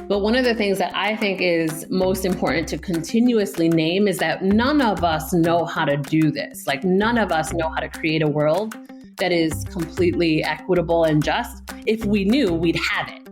But one of the things that I think is most important to continuously name is that none of us know how to do this. Like none of us know how to create a world that is completely equitable and just. If we knew, we'd have it.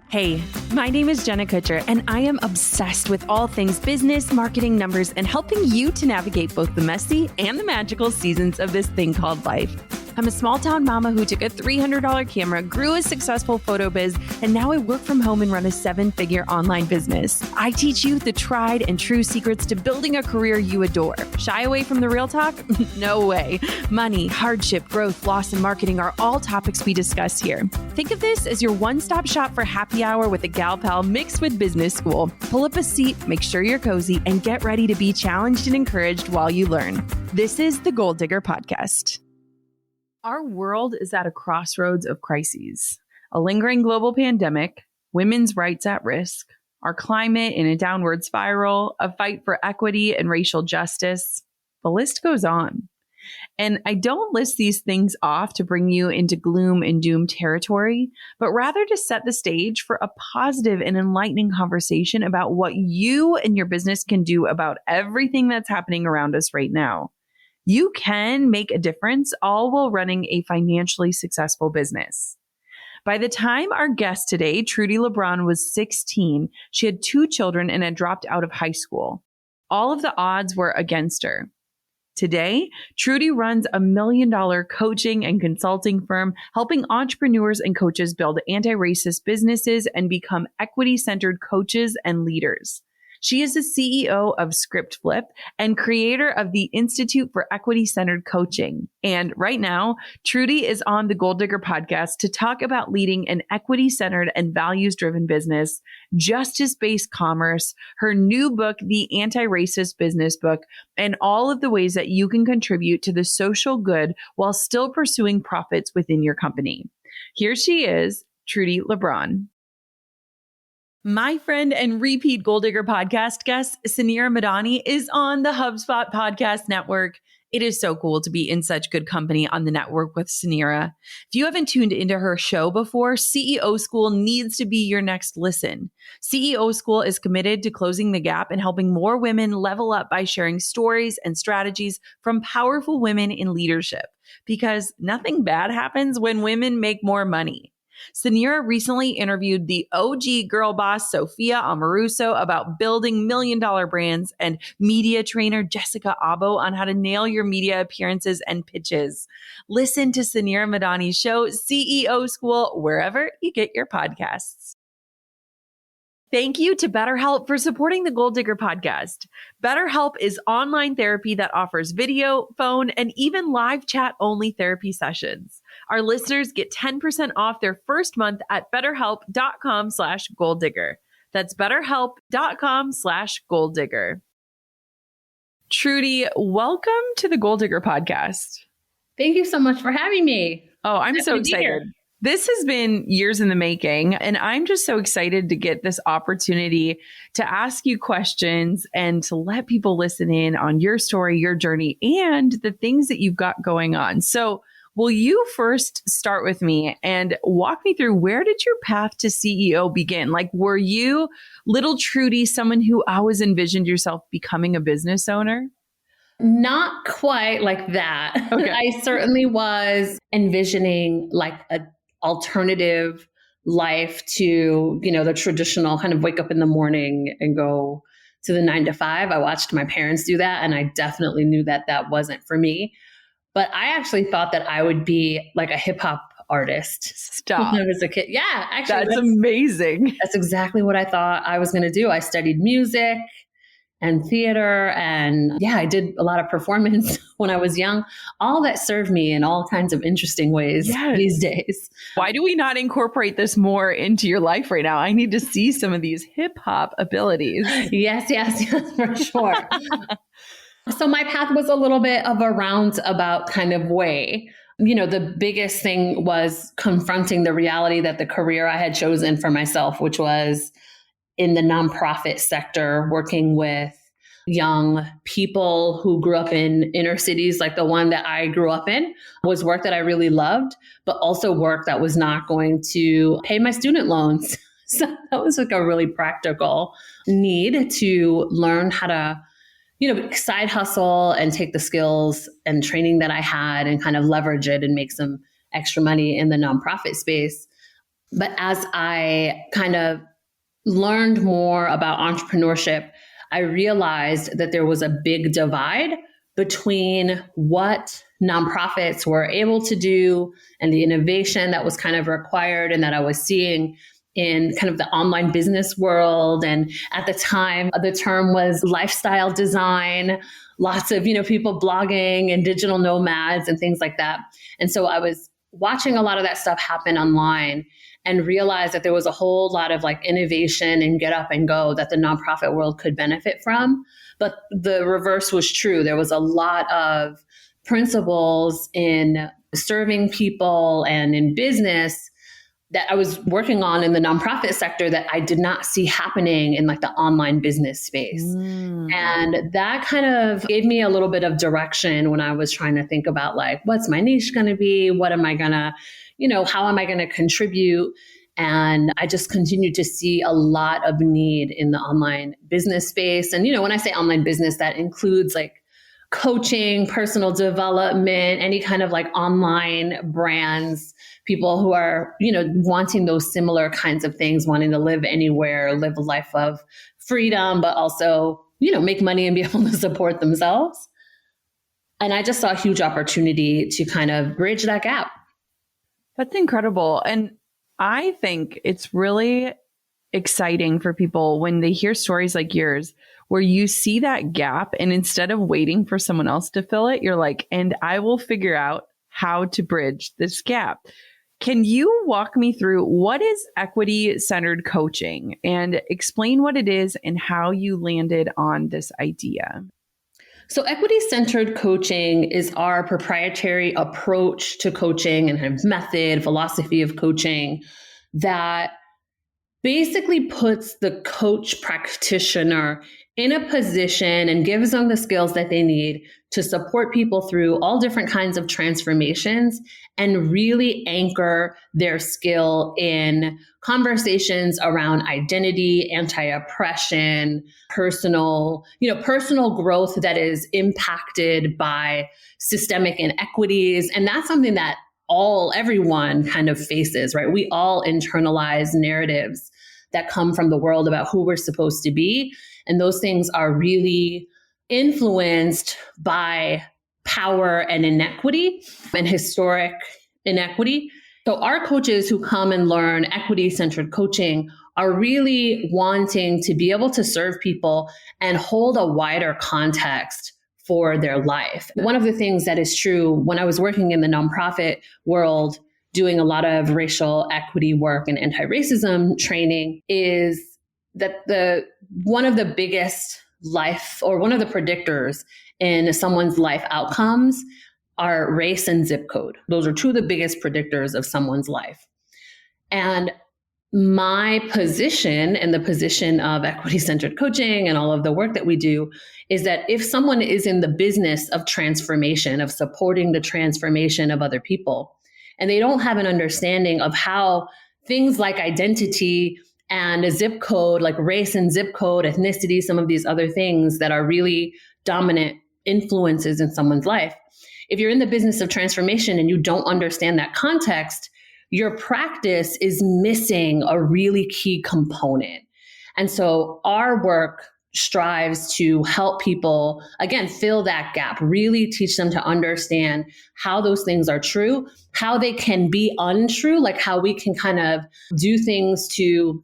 Hey, my name is Jenna Kutcher, and I am obsessed with all things business, marketing, numbers, and helping you to navigate both the messy and the magical seasons of this thing called life. I'm a small town mama who took a $300 camera, grew a successful photo biz, and now I work from home and run a 7-figure online business. I teach you the tried and true secrets to building a career you adore. Shy away from the real talk? No way. Money, hardship, growth, loss, and marketing are all topics we discuss here. Think of this as your one-stop shop for happy hour with a gal pal mixed with business school. Pull up a seat, make sure you're cozy, and get ready to be challenged and encouraged while you learn. This is the Goal Digger Podcast. Our world is at a crossroads of crises. A lingering global pandemic, women's rights at risk, our climate in a downward spiral, a fight for equity and racial justice. The list goes on. And I don't list these things off to bring you into gloom and doom territory, but rather to set the stage for a positive and enlightening conversation about what you and your business can do about everything that's happening around us right now. You can make a difference, all while running a financially successful business. By the time our guest today, Trudi Lebron, was 16, she had 2 children and had dropped out of high school. All of the odds were against her. Today, Trudi runs a $1 million coaching and consulting firm, helping entrepreneurs and coaches build anti-racist businesses and become equity-centered coaches and leaders. She is the CEO of ScriptFlip and creator of the Institute for Equity-Centered Coaching. And right now, Trudi is on the Goal Digger podcast to talk about leading an equity-centered and values-driven business, justice-based commerce, her new book, The Anti-Racist Business Book, and all of the ways that you can contribute to the social good while still pursuing profits within your company. Here she is, Trudi Lebron. My friend and repeat Goal Digger podcast guest, Sunira Madani, is on the HubSpot podcast network. It is so cool to be in such good company on the network with Sunira. If you haven't tuned into her show before, CEO School needs to be your next listen. CEO School is committed to closing the gap and helping more women level up by sharing stories and strategies from powerful women in leadership. Because nothing bad happens when women make more money. Sunira recently interviewed the OG girl boss, Sophia Amoruso, about building $1 million brands and media trainer Jessica Abo on how to nail your media appearances and pitches. Listen to Sunira Madani's show, CEO School, wherever you get your podcasts. Thank you to BetterHelp for supporting the Goal Digger podcast. BetterHelp is online therapy that offers video, phone, and even live chat-only therapy sessions. Our listeners get 10% off their first month at betterhelp.com/goaldigger. That's betterhelp.com/goaldigger. Trudi, welcome to the Goal Digger podcast. Thank you so much for having me. Oh, I'm so excited. This has been years in the making, and I'm just so excited to get this opportunity to ask you questions and to let people listen in on your story, your journey, and the things that you've got going on. So will you first start with me and walk me through, where did your path to CEO begin? Like, were you, little Trudi, someone who always envisioned yourself becoming a business owner? Not quite like that. Okay. I certainly was envisioning like an alternative life to, the traditional kind of wake up in the morning and go to the 9 to 5. I watched my parents do that, and I definitely knew that that wasn't for me. But I actually thought that I would be like a hip hop artist. Stop. When I was a kid. Yeah, actually. That's amazing. That's exactly what I thought I was going to do. I studied music and theater, and I did a lot of performance when I was young. All that served me in all kinds of interesting ways these days. Why do we not incorporate this more into your life right now? I need to see some of these hip hop abilities. Yes, for sure. So my path was a little bit of a roundabout kind of way. The biggest thing was confronting the reality that the career I had chosen for myself, which was in the nonprofit sector, working with young people who grew up in inner cities, like the one that I grew up in, was work that I really loved, but also work that was not going to pay my student loans So that was like a really practical need to learn how to, side hustle and take the skills and training that I had and kind of leverage it and make some extra money in the nonprofit space. But as I kind of learned more about entrepreneurship, I realized that there was a big divide between what nonprofits were able to do and the innovation that was kind of required and that I was seeing in kind of the online business world. And at the time, the term was lifestyle design, lots of, people blogging and digital nomads and things like that. And so I was watching a lot of that stuff happen online and realized that there was a whole lot of like innovation and get up and go that the nonprofit world could benefit from. But the reverse was true. There was a lot of principles in serving people and in business that I was working on in the nonprofit sector that I did not see happening in like the online business space. And that kind of gave me a little bit of direction when I was trying to think about like, what's my niche going to be? What am I going to, how am I going to contribute? And I just continued to see a lot of need in the online business space. And, when I say online business, that includes like coaching, personal development, any kind of like online brands, people who are, wanting those similar kinds of things, wanting to live anywhere, live a life of freedom, but also, make money and be able to support themselves. And I just saw a huge opportunity to kind of bridge that gap. That's incredible. And I think it's really exciting for people when they hear stories like yours, where you see that gap and instead of waiting for someone else to fill it, you're like, and I will figure out how to bridge this gap. Can you walk me through what is equity-centered coaching and explain what it is and how you landed on this idea? So equity-centered coaching is our proprietary approach to coaching and kind of method, philosophy of coaching that basically puts the coach practitioner in a position and gives them the skills that they need to support people through all different kinds of transformations and really anchor their skill in conversations around identity, anti-oppression, personal growth that is impacted by systemic inequities. And that's something that everyone kind of faces, right? We all internalize narratives that come from the world about who we're supposed to be. And those things are really influenced by power and inequity and historic inequity. So our coaches who come and learn equity-centered coaching are really wanting to be able to serve people and hold a wider context for their life. One of the things that is true when I was working in the nonprofit world, doing a lot of racial equity work and anti-racism training, is that one of the biggest one of the predictors in someone's life outcomes are race and zip code. Those are two of the biggest predictors of someone's life. And my position and the position of equity-centered coaching and all of the work that we do is that if someone is in the business of transformation, of supporting the transformation of other people, and they don't have an understanding of how things like identity and a zip code, like race and zip code, ethnicity, some of these other things that are really dominant influences in someone's life. If you're in the business of transformation and you don't understand that context, your practice is missing a really key component. And so our work strives to help people, again, fill that gap, really teach them to understand how those things are true, how they can be untrue, like how we can kind of do things to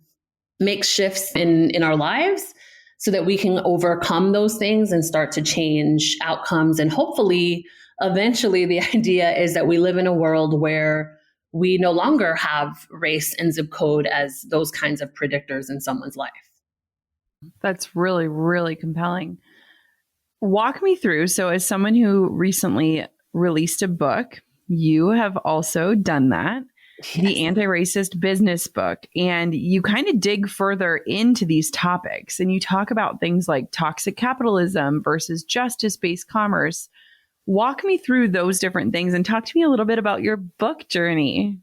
make shifts in our lives so that we can overcome those things and start to change outcomes. And hopefully, eventually, the idea is that we live in a world where we no longer have race and zip code as those kinds of predictors in someone's life. That's really, really compelling. Walk me through. So as someone who recently released a book, you have also done that. Yes. The Anti-Racist Business Book. And you kind of dig further into these topics and you talk about things like toxic capitalism versus justice-based commerce. Walk me through those different things and talk to me a little bit about your book journey.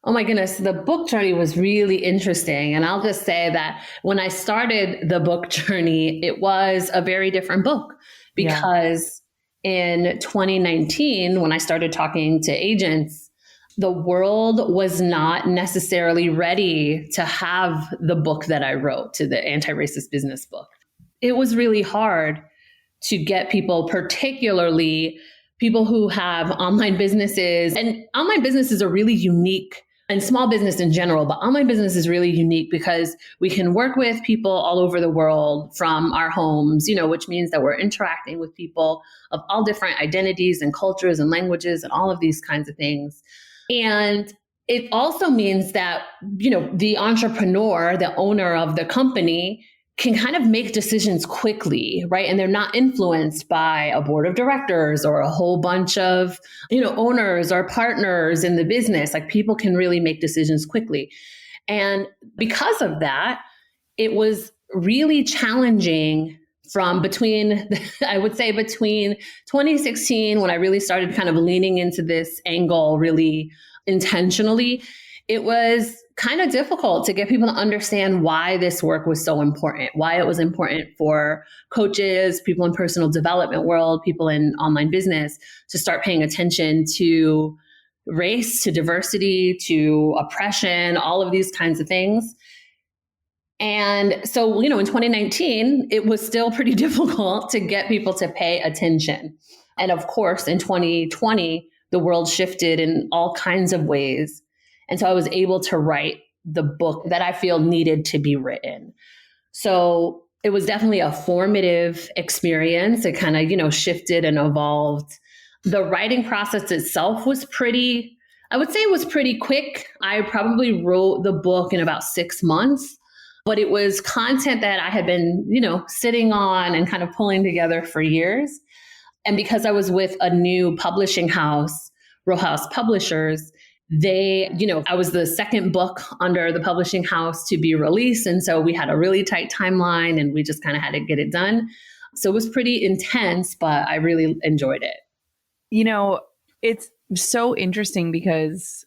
Oh my goodness, the book journey was really interesting. And I'll just say that when I started the book journey, it was a very different book because in 2019, when I started talking to agents, the world was not necessarily ready to have the book that I wrote, to the anti-racist business book. It was really hard to get people, particularly people who have online businesses. And online businesses are really unique, and small business in general, but online business is really unique because we can work with people all over the world from our homes, which means that we're interacting with people of all different identities and cultures and languages and all of these kinds of things. And it also means that, the entrepreneur, the owner of the company, can kind of make decisions quickly, right? And they're not influenced by a board of directors or a whole bunch of, owners or partners in the business. Like, people can really make decisions quickly. And because of that, it was really challenging from between 2016, when I really started kind of leaning into this angle really intentionally, it was kind of difficult to get people to understand why this work was so important, why it was important for coaches, people in personal development world, people in online business to start paying attention to race, to diversity, to oppression, all of these kinds of things. And so, in 2019, it was still pretty difficult to get people to pay attention. And of course, in 2020, the world shifted in all kinds of ways. And so I was able to write the book that I feel needed to be written. So it was definitely a formative experience. It kind of, shifted and evolved. The writing process itself was I would say it was pretty quick. I probably wrote the book in about 6 months, but it was content that I had been, sitting on and kind of pulling together for years. And because I was with a new publishing house, Row House Publishers, I was the second book under the publishing house to be released. And so we had a really tight timeline and we just kind of had to get it done. So it was pretty intense, but I really enjoyed it. It's so interesting because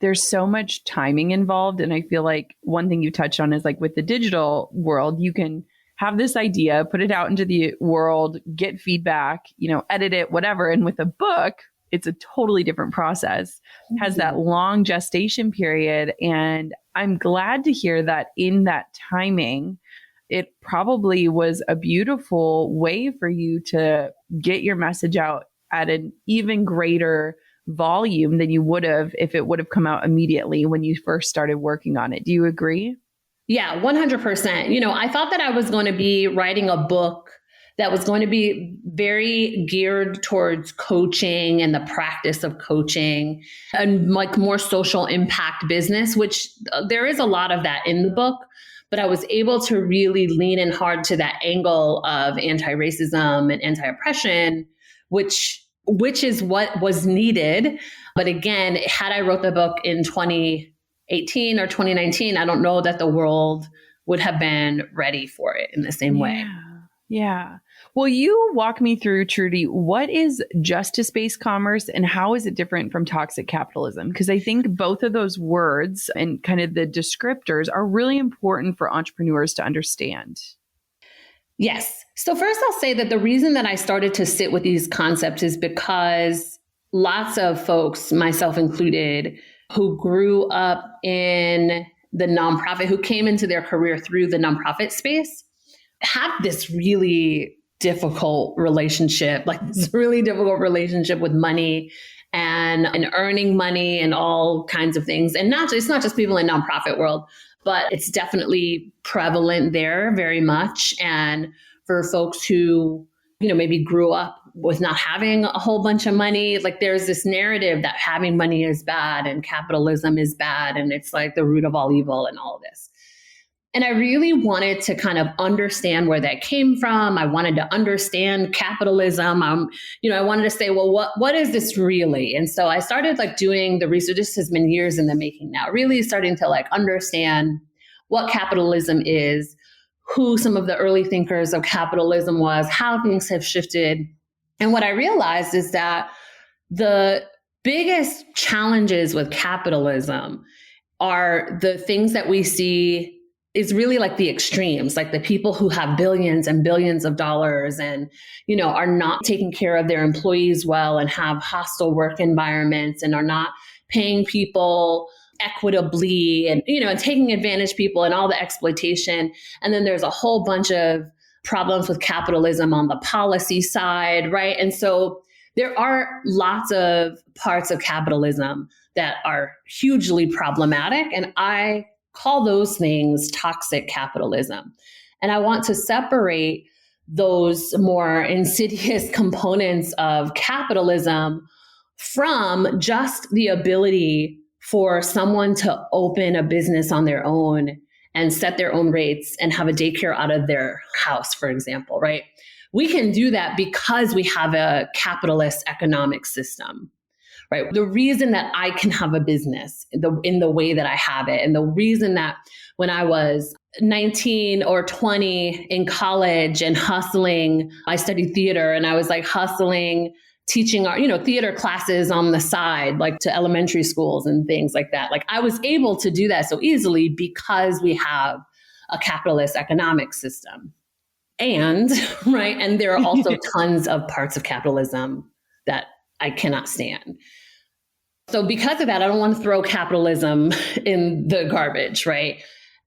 there's so much timing involved. And I feel like one thing you touched on is like with the digital world, you can have this idea, put it out into the world, get feedback, edit it, whatever. And with a book, it's a totally different process, has that long gestation period. And I'm glad to hear that in that timing, it probably was a beautiful way for you to get your message out at an even greater volume than you would have if it would have come out immediately when you first started working on it. Do you agree? Yeah, 100%. I thought that I was going to be writing a book that was going to be very geared towards coaching and the practice of coaching and like more social impact business, which there is a lot of that in the book. But I was able to really lean in hard to that angle of anti-racism and anti-oppression, which is what was needed. But again, had I wrote the book in 2018 or 2019, I don't know that the world would have been ready for it in the same way. Yeah. Will you walk me through, Trudi, what is justice-based commerce and how is it different from toxic capitalism? Because I think both of those words and kind of the descriptors are really important for entrepreneurs to understand. Yes. So first I'll say that the reason that I started to sit with these concepts is because lots of folks, myself included, who grew up in the nonprofit, who came into their career through the nonprofit space, have this really difficult relationship with money and earning money and all kinds of things. And it's not just people in nonprofit world, but it's definitely prevalent there very much. And for folks who, maybe grew up with not having a whole bunch of money, like there's this narrative that having money is bad and capitalism is bad and it's like the root of all evil and all of this. And I really wanted to kind of understand where that came from. I wanted to understand capitalism. I wanted to say, well, what is this really? And so I started doing the research. This has been years in the making now, really starting to understand what capitalism is, who some of the early thinkers of capitalism was, how things have shifted. And what I realized is that the biggest challenges with capitalism are the things that we see is really like the extremes, like the people who have billions and billions of dollars and, are not taking care of their employees well and have hostile work environments and are not paying people equitably and, and taking advantage of people and all the exploitation. And then there's a whole bunch of problems with capitalism on the policy side, right? And so there are lots of parts of capitalism that are hugely problematic. And I call those things toxic capitalism. And I want to separate those more insidious components of capitalism from just the ability for someone to open a business on their own and set their own rates and have a daycare out of their house, for example, right? We can do that because we have a capitalist economic system, right? The reason that I can have a business in the way that I have it, and the reason that when I was 19 or 20 in college and hustling, I studied theater and I was like hustling, teaching our, theater classes on the side, like to elementary schools and things like that. Like I was able to do that so easily because we have a capitalist economic system. And, right, and there are also tons of parts of capitalism that I cannot stand. So because of that, I don't want to throw capitalism in the garbage, right?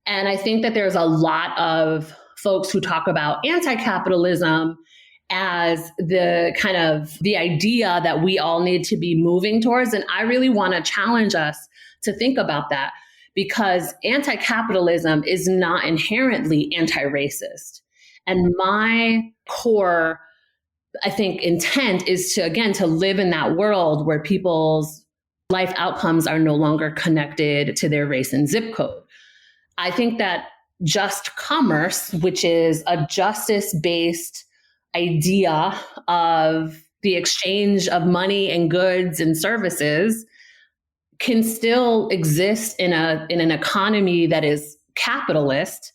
And I think that there's a lot of folks who talk about anti-capitalism as the kind of the idea that we all need to be moving towards. And I really want to challenge us to think about that, because anti-capitalism is not inherently anti-racist. And my core, I think, intent is to, again, to live in that world where people's life outcomes are no longer connected to their race and zip code. I think that just commerce, which is a justice-based idea of the exchange of money and goods and services, can still exist in an economy that is capitalist.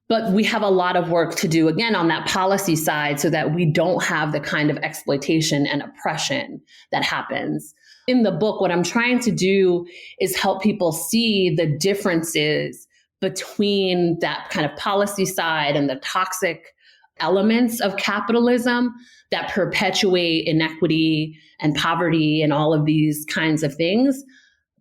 But we have a lot of work to do, again, on that policy side so that we don't have the kind of exploitation and oppression that happens. In the book, what I'm trying to do is help people see the differences between that kind of policy side and the toxic elements of capitalism that perpetuate inequity and poverty and all of these kinds of things,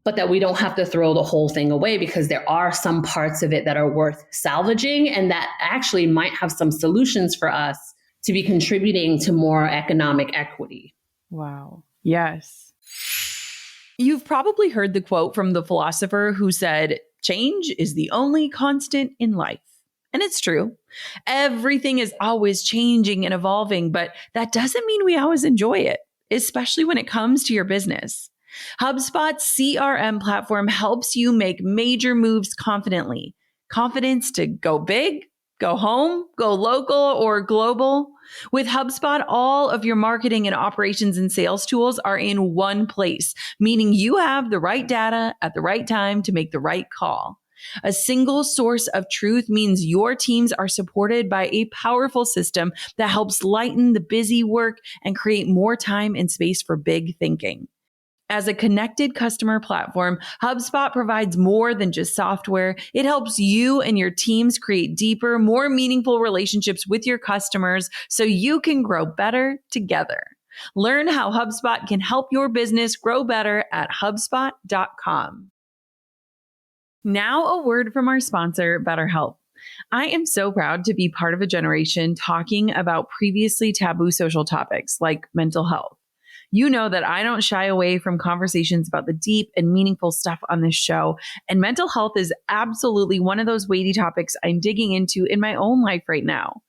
but that we don't have to throw the whole thing away, because there are some parts of it that are worth salvaging and that actually might have some solutions for us to be contributing to more economic equity. Wow. Yes. You've probably heard the quote from the philosopher who said, "Change is the only constant in life." And it's true. Everything is always changing and evolving, but that doesn't mean we always enjoy it, especially when it comes to your business. HubSpot's CRM platform helps you make major moves confidently. Confidence to go big, go home, go local, or global. With HubSpot, all of your marketing and operations and sales tools are in one place, meaning you have the right data at the right time to make the right call. A single source of truth means your teams are supported by a powerful system that helps lighten the busy work and create more time and space for big thinking. As a connected customer platform, HubSpot provides more than just software. It helps you and your teams create deeper, more meaningful relationships with your customers so you can grow better together. Learn how HubSpot can help your business grow better at HubSpot.com. Now, a word from our sponsor, BetterHelp. I am so proud to be part of a generation talking about previously taboo social topics like mental health. You know that I don't shy away from conversations about the deep and meaningful stuff on this show, and mental health is absolutely one of those weighty topics I'm digging into in my own life right now.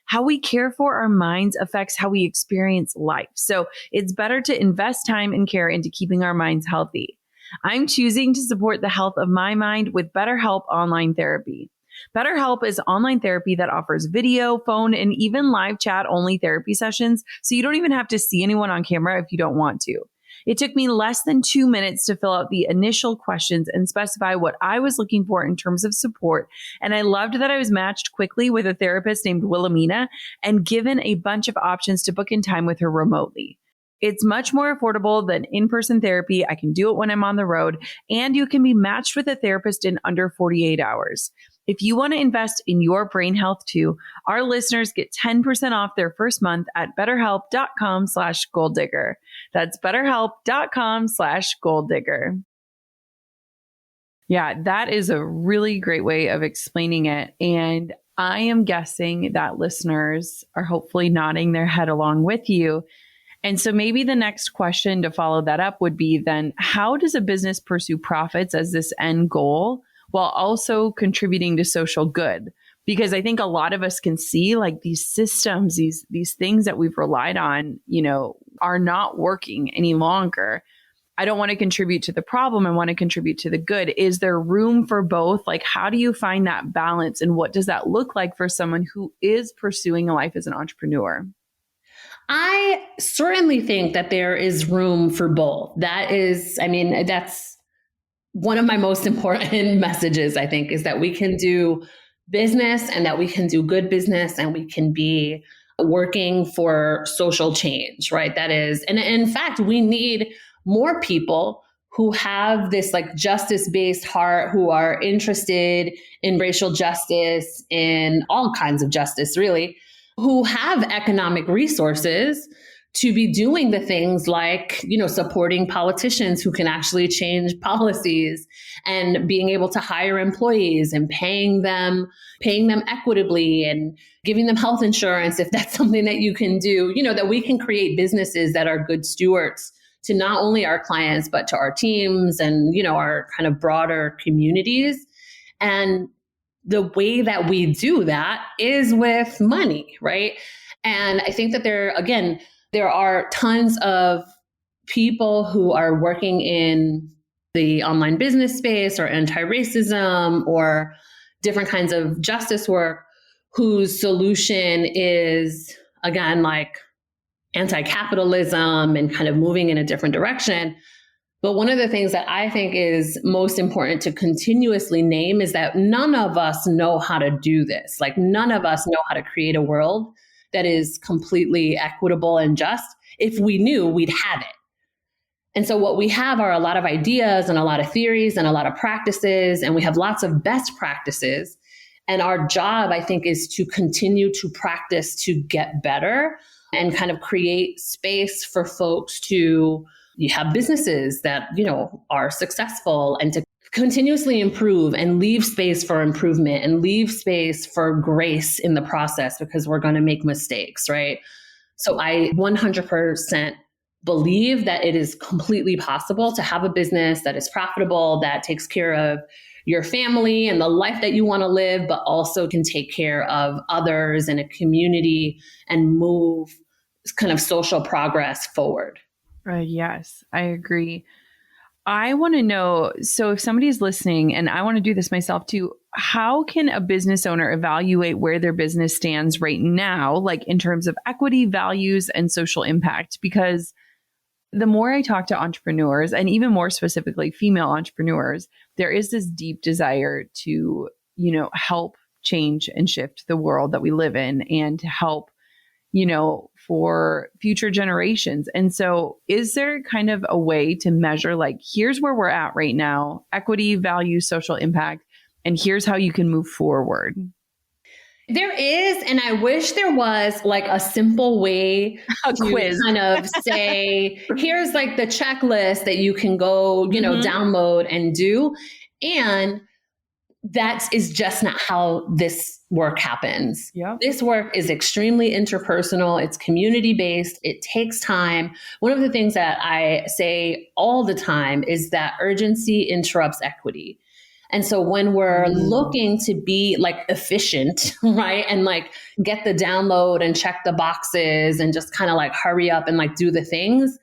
How we care for our minds affects how we experience life, so it's better to invest time and care into keeping our minds healthy. I'm choosing to support the health of my mind with BetterHelp Online Therapy. BetterHelp is online therapy that offers video, phone, and even live chat only therapy sessions, so you don't even have to see anyone on camera if you don't want to. It took me less than 2 minutes to fill out the initial questions and specify what I was looking for in terms of support, and I loved that I was matched quickly with a therapist named Wilhelmina and given a bunch of options to book in time with her remotely. It's much more affordable than in-person therapy. I can do it when I'm on the road, and you can be matched with a therapist in under 48 hours. If you want to invest in your brain health too, our listeners get 10% off their first month at betterhelp.com/goaldigger. That's betterhelp.com/goaldigger. Yeah, that is a really great way of explaining it. And I am guessing that listeners are hopefully nodding their head along with you. And so maybe the next question to follow that up would be then, how does a business pursue profits as this end goal while also contributing to social good? Because I think a lot of us can see like these systems, these things that we've relied on, are not working any longer. I don't want to contribute to the problem. I want to contribute to the good. Is there room for both? Like, how do you find that balance? And what does that look like for someone who is pursuing a life as an entrepreneur? I certainly think that there is room for both. That's one of my most important messages, I think, is that we can do business and that we can do good business and we can be working for social change, right? That is, and in fact, we need more people who have this like justice-based heart, who are interested in racial justice, in all kinds of justice, really, who have economic resources to be doing the things like, supporting politicians who can actually change policies and being able to hire employees and paying them equitably and giving them health insurance if that's something that you can do, that we can create businesses that are good stewards to not only our clients, but to our teams and, our kind of broader communities. And the way that we do that is with money, right? And I think that there are tons of people who are working in the online business space or anti-racism or different kinds of justice work whose solution is, again, like anti-capitalism and kind of moving in a different direction. But one of the things that I think is most important to continuously name is that none of us know how to do this. Like none of us know how to create a world that is completely equitable and just. If we knew, we'd have it. And so what we have are a lot of ideas and a lot of theories and a lot of practices, and we have lots of best practices. And our job, I think, is to continue to practice to get better and kind of create space for folks to have businesses that, are successful and to continuously improve and leave space for improvement and leave space for grace in the process because we're going to make mistakes, right? So I 100% believe that it is completely possible to have a business that is profitable, that takes care of your family and the life that you want to live, but also can take care of others and a community and move kind of social progress forward. Yes, I agree. I want to know, so if somebody's listening, and I want to do this myself too, how can a business owner evaluate where their business stands right now, like in terms of equity, values, and social impact? Because the more I talk to entrepreneurs, and even more specifically female entrepreneurs, there is this deep desire to, help change and shift the world that we live in and to help, for future generations. And so is there kind of a way to measure, like, here's where we're at right now, equity, value, social impact, and here's how you can move forward? There is, and I wish there was like a simple way to quiz. Kind of say, here's like the checklist that you can go, download and do. And that is just not how this work happens. Yep. This work is extremely interpersonal. It's community-based. It takes time. One of the things that I say all the time is that urgency interrupts equity. And so when we're looking to be like efficient, right, and like get the download and check the boxes and just kind of like hurry up and like do the things,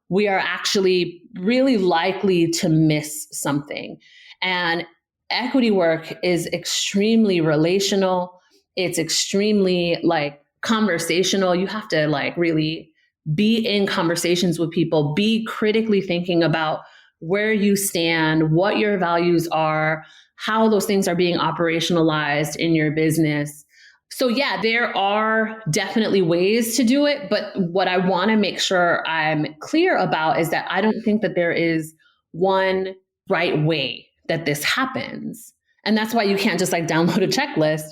we are actually really likely to miss something. And equity work is extremely relational. It's extremely like conversational. You have to like really be in conversations with people, be critically thinking about where you stand, what your values are, how those things are being operationalized in your business. So yeah, there are definitely ways to do it. But what I want to make sure I'm clear about is that I don't think that there is one right way that this happens. And that's why you can't just like download a checklist,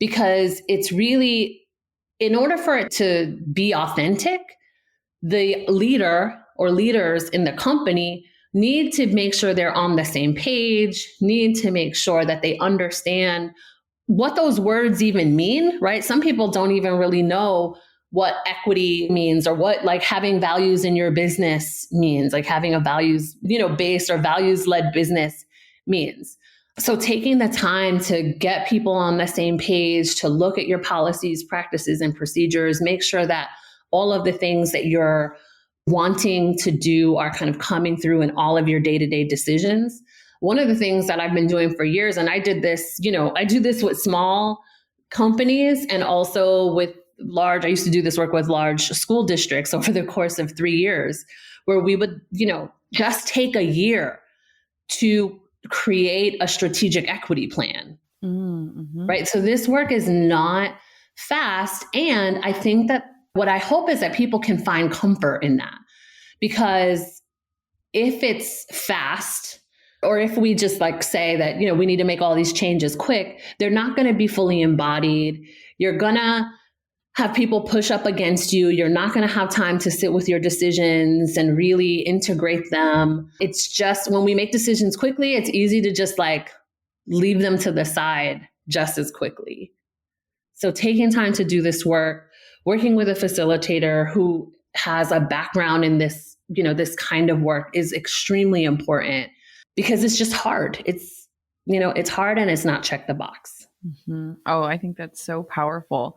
because it's really, in order for it to be authentic, the leader or leaders in the company need to make sure they're on the same page, need to make sure that they understand what those words even mean, right? Some people don't even really know what equity means, or what like having values in your business means, like having a values, based or values led business means. So taking the time to get people on the same page, to look at your policies, practices, and procedures, make sure that all of the things that you're wanting to do are kind of coming through in all of your day-to-day decisions. One of the things that I've been doing for years, and I did this, I do this with small companies and also with I used to do this work with large school districts over the course of 3 years, where we would, just take a year to create a strategic equity plan. Mm-hmm. Right. So this work is not fast. And I think that what I hope is that people can find comfort in that, because if it's fast, or if we just like say that, we need to make all these changes quick, they're not going to be fully embodied. You're going to have people push up against you. You're not going to have time to sit with your decisions and really integrate them. It's just when we make decisions quickly, it's easy to just like leave them to the side just as quickly. So taking time to do this work, working with a facilitator who has a background in this, this kind of work is extremely important, because it's just hard. It's, it's hard and it's not check the box. Mm-hmm. Oh, I think that's so powerful.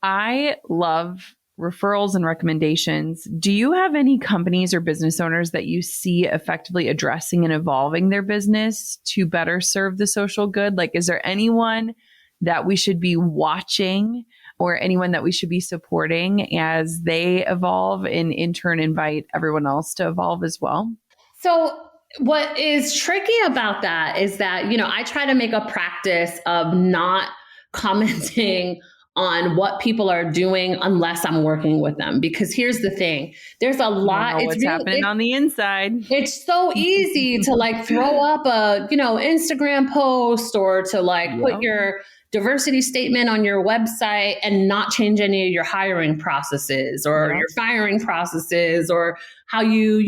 I love referrals and recommendations. Do you have any companies or business owners that you see effectively addressing and evolving their business to better serve the social good? Like, is there anyone that we should be watching, or anyone that we should be supporting as they evolve and in turn invite everyone else to evolve as well? So what is tricky about that is that, I try to make a practice of not commenting on what people are doing unless I'm working with them. Because here's the thing, there's a lot. What's happening on the inside. It's so easy to like throw up a, Instagram post, or to like put your diversity statement on your website and not change any of your hiring processes or your firing processes, or how you,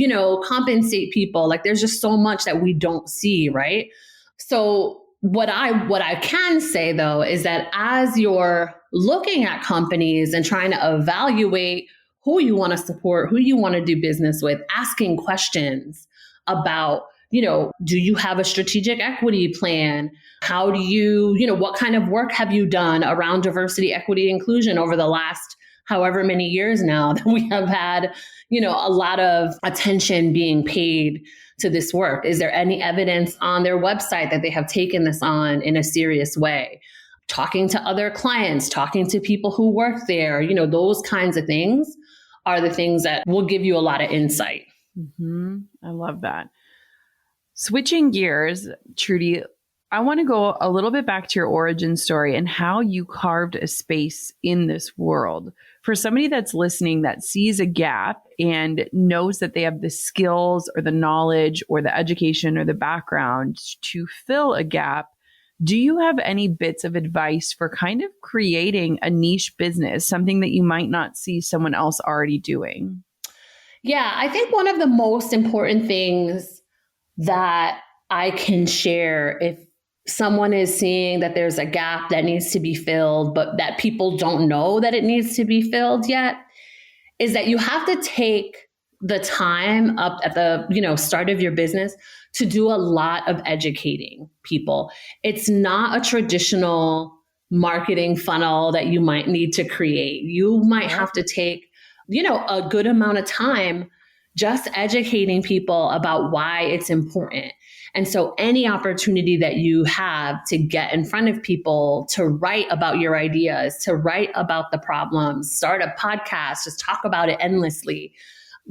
compensate people. Like there's just so much that we don't see, right? So what I can say though is that as you're looking at companies and trying to evaluate who you want to support, who you want to do business with, asking questions about, do you have a strategic equity plan? How do you, what kind of work have you done around diversity, equity, inclusion over the last however many years now that we have had, a lot of attention being paid to this work? Is there any evidence on their website that they have taken this on in a serious way? Talking to other clients, talking to people who work there, those kinds of things are the things that will give you a lot of insight. Mm-hmm. I love that. Switching gears, Trudi, I want to go a little bit back to your origin story and how you carved a space in this world. For somebody that's listening that sees a gap and knows that they have the skills or the knowledge or the education or the background to fill a gap, do you have any bits of advice for kind of creating a niche business, something that you might not see someone else already doing? Yeah, I think one of the most important things that I can share, if someone is seeing that there's a gap that needs to be filled, but that people don't know that it needs to be filled yet, is that you have to take the time up at the, start of your business to do a lot of educating people. It's not a traditional marketing funnel that you might need to create. You might have to take, a good amount of time just educating people about why it's important. And so any opportunity that you have to get in front of people, to write about your ideas, to write about the problems, start a podcast, just talk about it endlessly,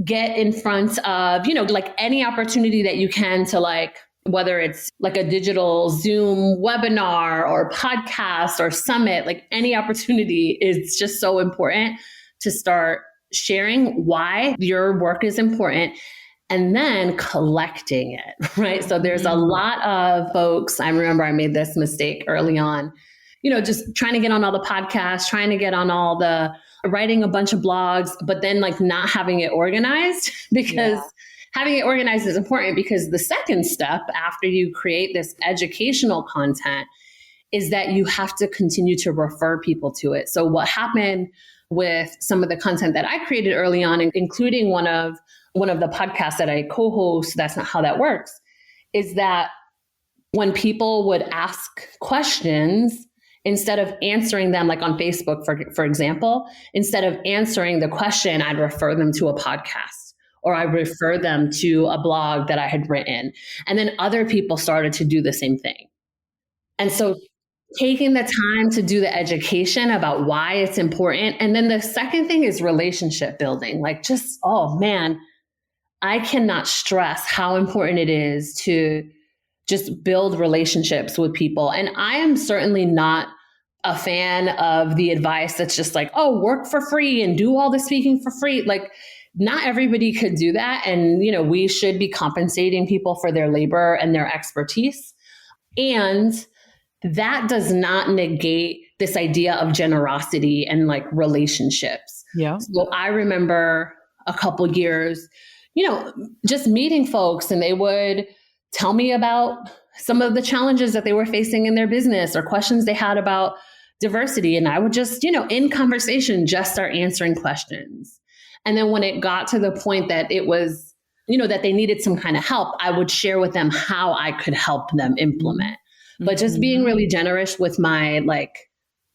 get in front of, like any opportunity that you can to like whether it's like a digital Zoom webinar or podcast or summit, like any opportunity is just so important to start sharing why your work is important and then collecting it, right? So there's a lot of folks, I remember I made this mistake early on, just trying to get on all the podcasts, trying to get on all the writing a bunch of blogs, but then like not having it organized because having it organized is important because the second step after you create this educational content is that you have to continue to refer people to it. So what happened with some of the content that I created early on, including one of the podcasts that I co-host, That's Not How That Works, is that when people would ask questions, instead of answering them, like on Facebook, for example, instead of answering the question, I'd refer them to a podcast or I refer them to a blog that I had written. And then other people started to do the same thing. And so taking the time to do the education about why it's important. And then the second thing is relationship building. Like just, oh man, I cannot stress how important it is to just build relationships with people. And I am certainly not a fan of the advice that's just like, oh, work for free and do all the speaking for free. Like not everybody could do that. And, we should be compensating people for their labor and their expertise. And that does not negate this idea of generosity and like relationships. Yeah. So I remember a couple years, just meeting folks and they would tell me about some of the challenges that they were facing in their business or questions they had about diversity. And I would just, in conversation, just start answering questions. And then when it got to the point that it was, that they needed some kind of help, I would share with them how I could help them implement. But just being really generous with my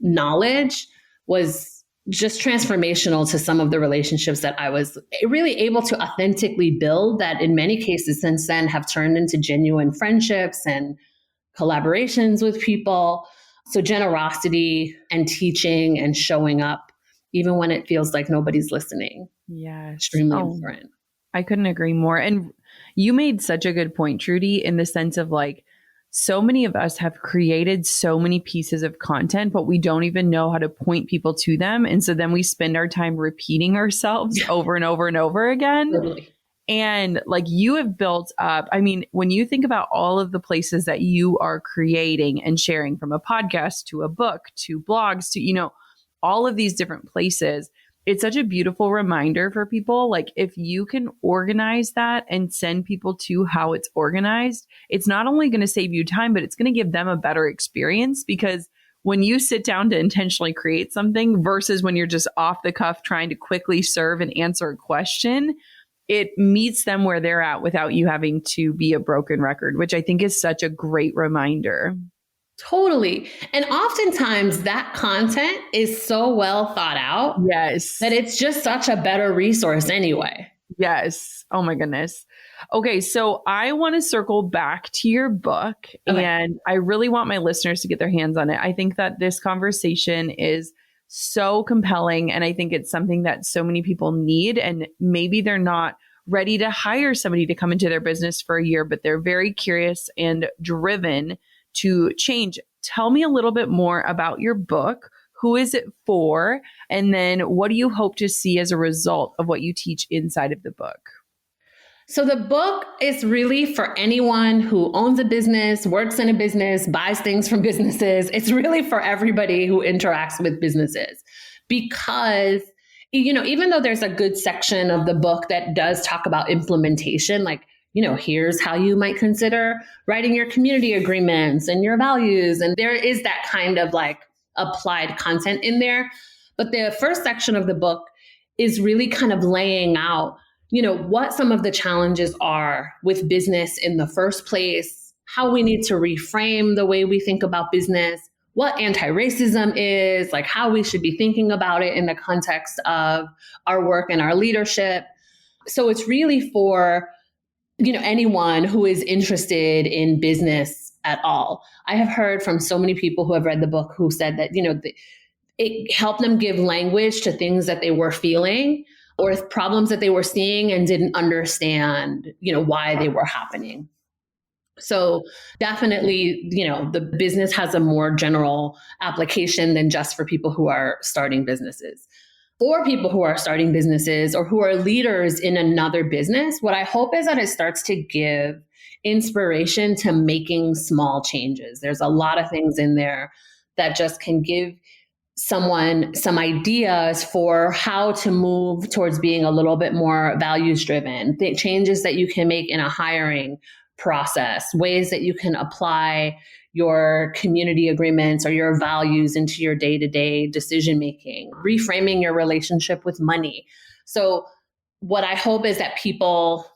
knowledge was just transformational to some of the relationships that I was really able to authentically build that in many cases since then have turned into genuine friendships and collaborations with people. So generosity and teaching and showing up, even when it feels like nobody's listening. Yeah. Extremely important. I couldn't agree more. And you made such a good point, Trudi, in the sense of so many of us have created so many pieces of content, but we don't even know how to point people to them. And so then we spend our time repeating ourselves over and over and over again. Totally. And you have built up, when you think about all of the places that you are creating and sharing, from a podcast to a book to blogs to, all of these different places, it's such a beautiful reminder for people. If you can organize that and send people to how it's organized, it's not only going to save you time, but it's going to give them a better experience. Because when you sit down to intentionally create something versus when you're just off the cuff trying to quickly serve and answer a question, it meets them where they're at without you having to be a broken record, which I think is such a great reminder. Totally. And oftentimes that content is so well thought out. Yes. That it's just such a better resource anyway. Yes. Oh my goodness. Okay. So I want to circle back to your book, and I really want my listeners to get their hands on it. I think that this conversation is so compelling, and I think it's something that so many people need, and maybe they're not ready to hire somebody to come into their business for a year, but they're very curious and driven to change. Tell me a little bit more about your book. Who is it for? And then what do you hope to see as a result of what you teach inside of the book? So the book is really for anyone who owns a business, works in a business, buys things from businesses. It's really for everybody who interacts with businesses. Because, even though there's a good section of the book that does talk about implementation, here's how you might consider writing your community agreements and your values. And there is that kind of applied content in there. But the first section of the book is really kind of laying out, what some of the challenges are with business in the first place, how we need to reframe the way we think about business, what anti-racism is, how we should be thinking about it in the context of our work and our leadership. So it's really for anyone who is interested in business at all. I have heard from so many people who have read the book who said that, it helped them give language to things that they were feeling or problems that they were seeing and didn't understand, why they were happening. So definitely, the business has a more general application than just for people who are starting businesses. For people who are starting businesses or who are leaders in another business, what I hope is that it starts to give inspiration to making small changes. There's a lot of things in there that just can give someone some ideas for how to move towards being a little bit more values driven, the changes that you can make in a hiring process, ways that you can apply your community agreements or your values into your day-to-day decision making, reframing your relationship with money. So what I hope is that people,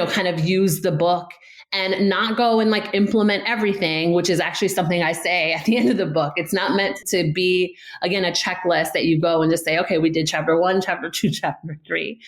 kind of use the book and not go and implement everything, which is actually something I say at the end of the book. It's not meant to be, again, a checklist that you go and just say, okay, we did chapter 1, chapter 2, chapter 3,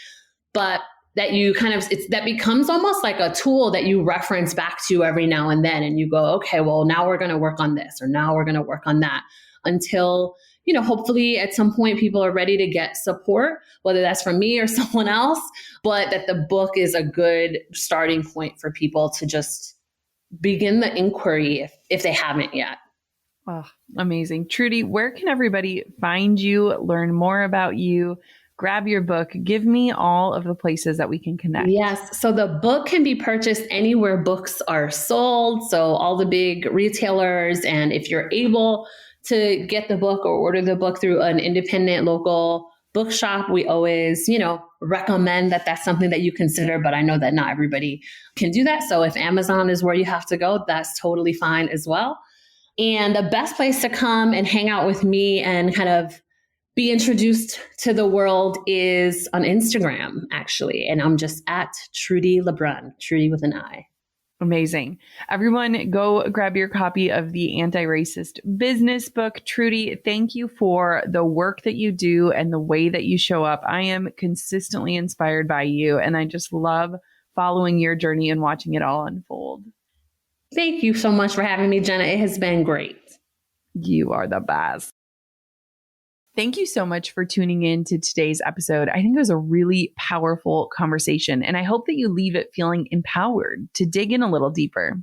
but that you that becomes almost like a tool that you reference back to every now and then. And you go, okay, well, now we're going to work on this, or now we're going to work on that until, hopefully at some point people are ready to get support, whether that's from me or someone else, but that the book is a good starting point for people to just begin the inquiry if they haven't yet. Oh, amazing. Trudi, where can everybody find you, learn more about you, grab your book? Give me all of the places that we can connect. Yes. So the book can be purchased anywhere books are sold. So all the big retailers, and if you're able to get the book or order the book through an independent local bookshop, we always, recommend that that's something that you consider, but I know that not everybody can do that. So if Amazon is where you have to go, that's totally fine as well. And the best place to come and hang out with me and kind of be introduced to the world is on Instagram, actually. And I'm just at Trudi Lebron, Trudi with an I. Amazing. Everyone, go grab your copy of the Anti-Racist Business book. Trudi, thank you for the work that you do and the way that you show up. I am consistently inspired by you, and I just love following your journey and watching it all unfold. Thank you so much for having me, Jenna. It has been great. You are the best. Thank you so much for tuning in to today's episode. I think it was a really powerful conversation, and I hope that you leave it feeling empowered to dig in a little deeper. I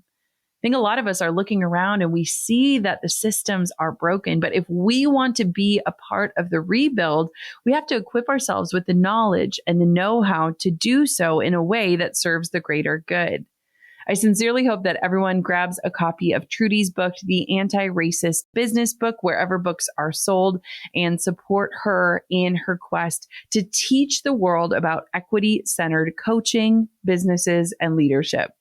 think a lot of us are looking around and we see that the systems are broken, but if we want to be a part of the rebuild, we have to equip ourselves with the knowledge and the know-how to do so in a way that serves the greater good. I sincerely hope that everyone grabs a copy of Trudi's book, The Anti-Racist Business Book, wherever books are sold, and support her in her quest to teach the world about equity-centered coaching, businesses, and leadership.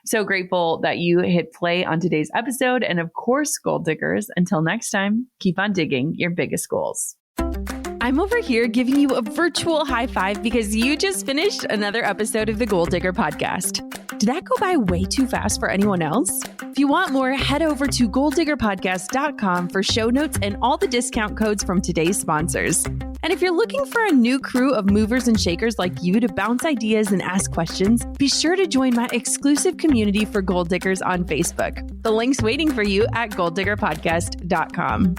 So grateful that you hit play on today's episode. And of course, goal diggers, until next time, keep on digging your biggest goals. I'm over here giving you a virtual high five because you just finished another episode of the Goal Digger podcast. Did that go by way too fast for anyone else? If you want more, head over to goaldiggerpodcast.com for show notes and all the discount codes from today's sponsors. And if you're looking for a new crew of movers and shakers like you to bounce ideas and ask questions, be sure to join my exclusive community for Goal Diggers on Facebook. The link's waiting for you at goaldiggerpodcast.com.